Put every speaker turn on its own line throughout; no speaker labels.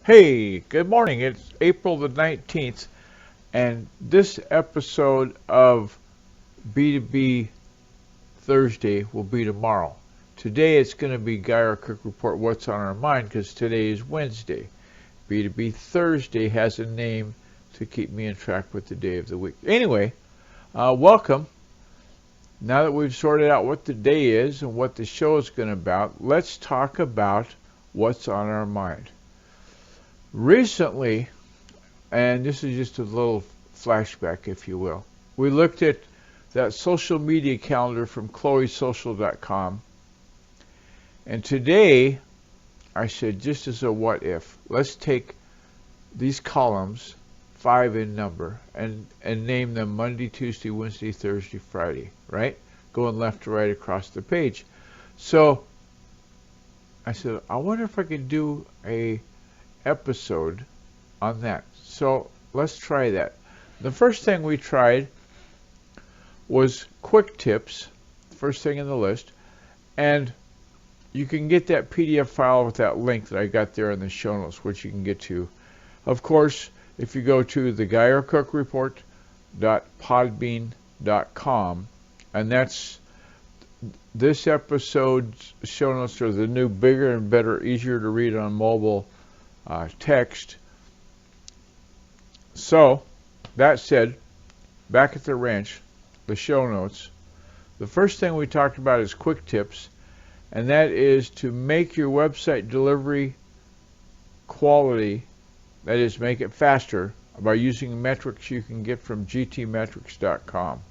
Hey, good morning. It's April the 19th, and this episode of B2B Thursday will be tomorrow. Today it's going to be Guy Cook Report What's on Our Mind because today is Wednesday. B2B Thursday has a name to keep me in track with the day of the week. Anyway, welcome. Now that we've sorted out what the day is and what the show is going to be about, let's talk about what's on our mind. Recently, and this is just a little flashback, if you will, we looked at that social media calendar from chloesocial.com, and today I said, just as a what if, let's take these columns, 5 in number, and name them Monday, Tuesday, Wednesday, Thursday, Friday, right? Going left to right across the page. So I said, I wonder if I could do a episode on that. So let's try that. The first thing we tried was quick tips, first thing in the list, and you can get that PDF file with that link that I got there in the show notes, which you can get to. Of course, if you go to the GuyRCookReport.podbean.com, and that's this episode's show notes are the new, bigger and better, easier to read on mobile text. So, that said, back at the ranch, the show notes, the first thing we talked about is quick tips, and that is to make your website delivery quality, that is, make it faster by using metrics you can get from gtmetrics.com.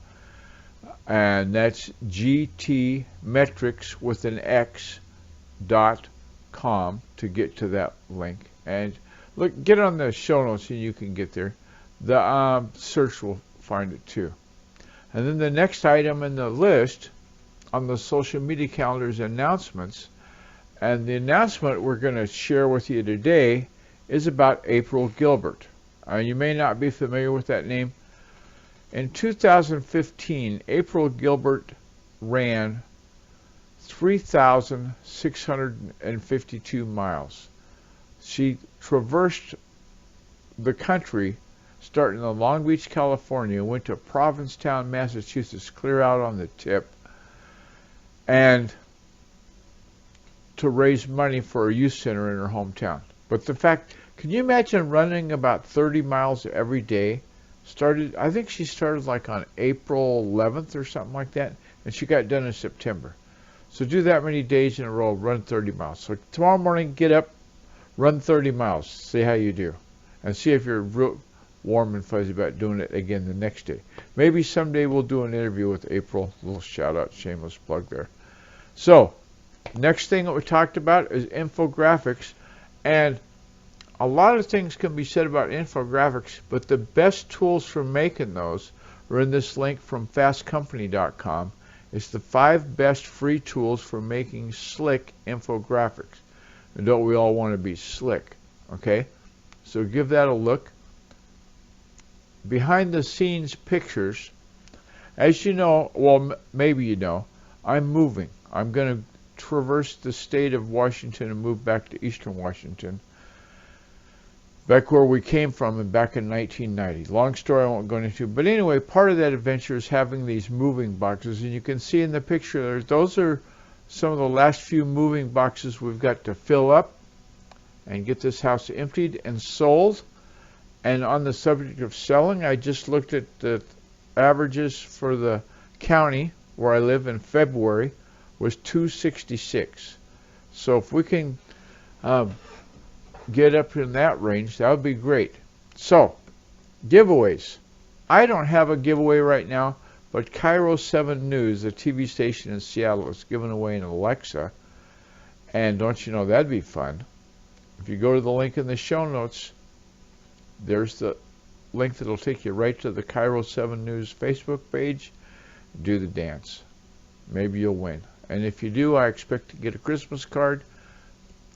And that's gtmetrics with an x.com to get to that link. And look, get on the show notes and you can get there. The search will find it too. And then the next item in the list on the social media calendar is announcements. And the announcement we're going to share with you today is about April Gilbert. You may not be familiar with that name. In 2015, April Gilbert ran 3,652 miles. She traversed the country, starting in Long Beach, California, went to Provincetown, Massachusetts, clear out on the tip, and to raise money for a youth center in her hometown. But the fact, can you imagine running about 30 miles every day? I think she started like on April 11th or something like that, and she got done in September. So do that many days in a row, run 30 miles. So tomorrow morning, get up, run 30 miles, see how you do, and see if you're real warm and fuzzy about doing it again the next day. Maybe someday we'll do an interview with April. A little shout out, shameless plug there. So, next thing that we talked about is infographics, and a lot of things can be said about infographics, but the best tools for making those are in this link from fastcompany.com. It's the 5 best free tools for making slick infographics. And don't we all want to be slick? Okay? So give that a look. Behind the scenes pictures, as you know, well, maybe you know, I'm moving. I'm going to traverse the state of Washington and move back to Eastern Washington, back where we came from and back in 1990. Long story I won't go into. But anyway, part of that adventure is having these moving boxes. And you can see in the picture there, those are some of the last few moving boxes we've got to fill up and get this house emptied and sold. And on the subject of selling, I just looked at the averages for the county where I live in February was 266. So if we can get up in that range, that would be great. So, giveaways. I don't have a giveaway right now, but Cairo 7 News, the TV station in Seattle, is giving away an Alexa. And don't you know, that'd be fun. If you go to the link in the show notes, there's the link that'll take you right to the Cairo 7 News Facebook page. Do the dance. Maybe you'll win. And if you do, I expect to get a Christmas card,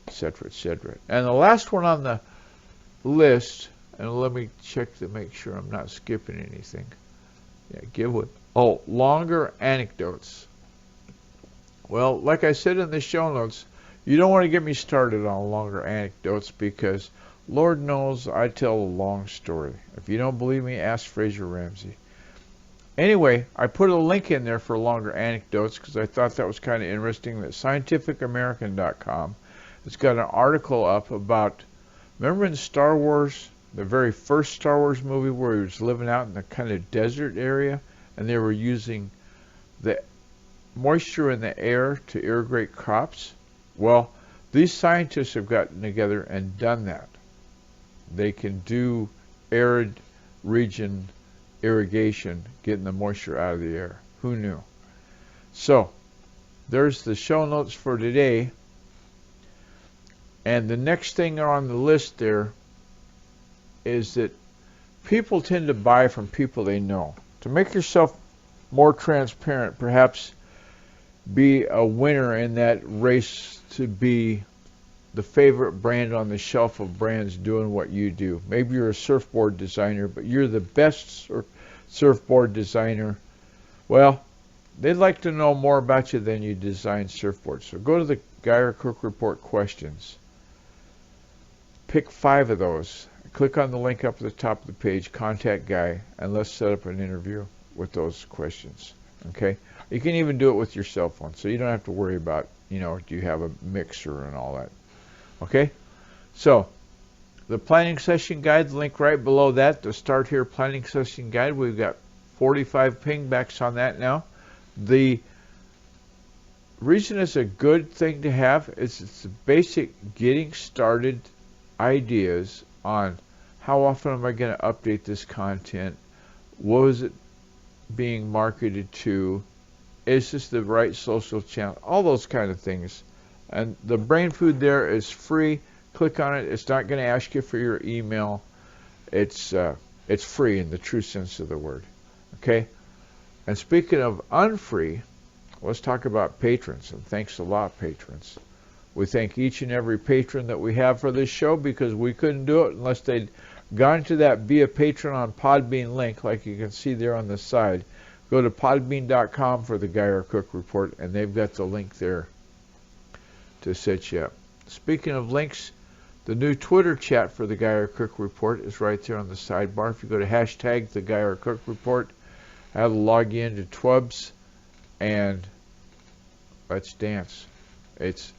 etc., etc. And the last one on the list, and let me check to make sure I'm not skipping anything. Yeah, giveaway. Oh, longer anecdotes. Well, like I said in the show notes, you don't want to get me started on longer anecdotes because Lord knows I tell a long story. If you don't believe me, ask Fraser Ramsey. Anyway, I put a link in there for longer anecdotes because I thought that was kind of interesting. That scientificamerican.com has got an article up about, remember in Star Wars, the very first Star Wars movie where he was living out in the kind of desert area and they were using the moisture in the air to irrigate crops? Well, these scientists have gotten together and done that. They can do arid region irrigation, getting the moisture out of the air. Who knew? So, there's the show notes for today. And the next thing on the list there is that people tend to buy from people they know. To make yourself more transparent, perhaps be a winner in that race to be the favorite brand on the shelf of brands doing what you do. Maybe you're a surfboard designer, but you're the best surfboard designer. Well, they'd like to know more about you than you design surfboards. So go to the Geyer Cook Report questions. Pick 5 of those. Click on the link up at the top of the page, Contact Guy, and let's set up an interview with those questions. Okay? You can even do it with your cell phone, so you don't have to worry about, do you have a mixer and all that. Okay, so the planning session guide, the link right below that, the Start Here planning session guide. We've got 45 pingbacks on that now. The reason it's a good thing to have is it's the basic getting started ideas on how often am I going to update this content, what is it being marketed to, is this the right social channel, all those kind of things. And the brain food there is free. Click on it. It's not going to ask you for your email. It's free in the true sense of the word. Okay? And speaking of unfree, let's talk about patrons. And thanks a lot, patrons. We thank each and every patron that we have for this show because we couldn't do it unless they'd gone to that Be a Patron on Podbean link, like you can see there on the side. Go to podbean.com for the Geyer Cook Report, and they've got the link there to set you up. Speaking of links, the new Twitter chat for the Geyer Cook Report is right there on the sidebar. If you go to hashtag the Geyer Cook Report, I'll log you into Twubs, and let's dance. It's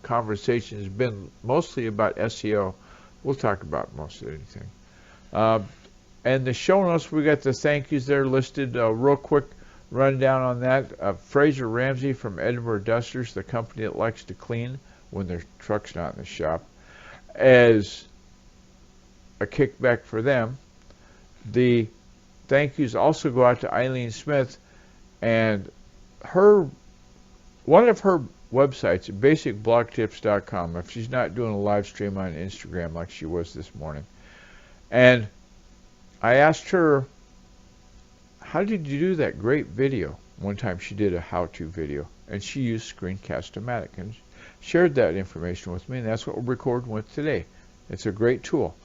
conversation has been mostly about SEO. We'll talk about most anything. And the show notes, we got the thank yous there listed. Real quick rundown on that. Fraser Ramsey from Edinburgh Dusters, the company that likes to clean when their truck's not in the shop, as a kickback for them. The thank yous also go out to Eileen Smith, and one of her websites, basicblogtips.com, if she's not doing a live stream on Instagram like she was this morning. And I asked her, how did you do that great video? One time she did a how-to video, and she used Screencast-O-Matic and shared that information with me, and that's what we're recording with today. It's a great tool.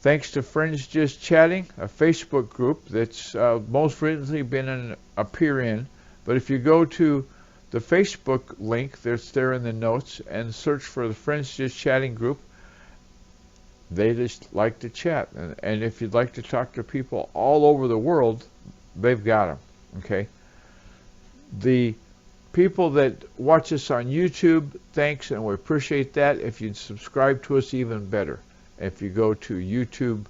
Thanks to Friends Just Chatting, a Facebook group that's most recently been a peer in, but if you go to the Facebook link that's there in the notes and search for the Friends Just Chatting group, they just like to chat. And if you'd like to talk to people all over the world, they've got them. Okay? The people that watch us on YouTube, thanks, and we appreciate that. If you'd subscribe to us, even better. If you go to YouTube,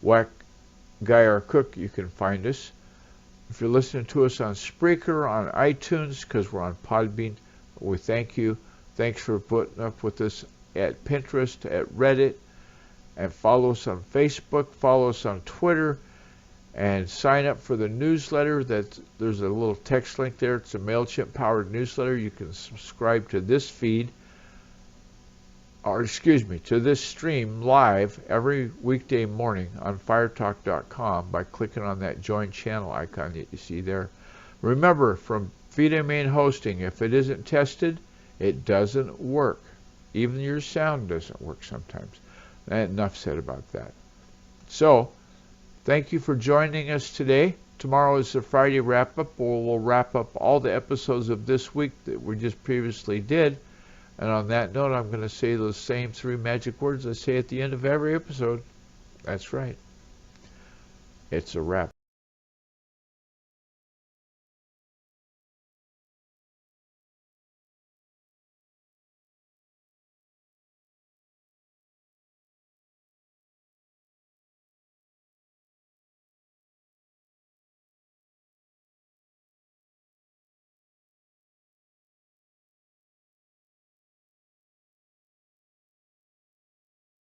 whack Geyer Cook, you can find us. If you're listening to us on Spreaker, on iTunes, because we're on Podbean, we thank you. Thanks for putting up with us at Pinterest, at Reddit, and follow us on Facebook, follow us on Twitter, and sign up for the newsletter. There's a little text link there. It's a MailChimp-powered newsletter. You can subscribe to this feed, to this stream live every weekday morning on firetalk.com by clicking on that join channel icon that you see there. Remember, from FeedMain Hosting, if it isn't tested, it doesn't work. Even your sound doesn't work sometimes. Enough said about that. So, thank you for joining us today. Tomorrow is the Friday wrap-up, where we'll wrap up all the episodes of this week that we just previously did. And on that note, I'm going to say those same 3 magic words I say at the end of every episode. That's right. It's a wrap.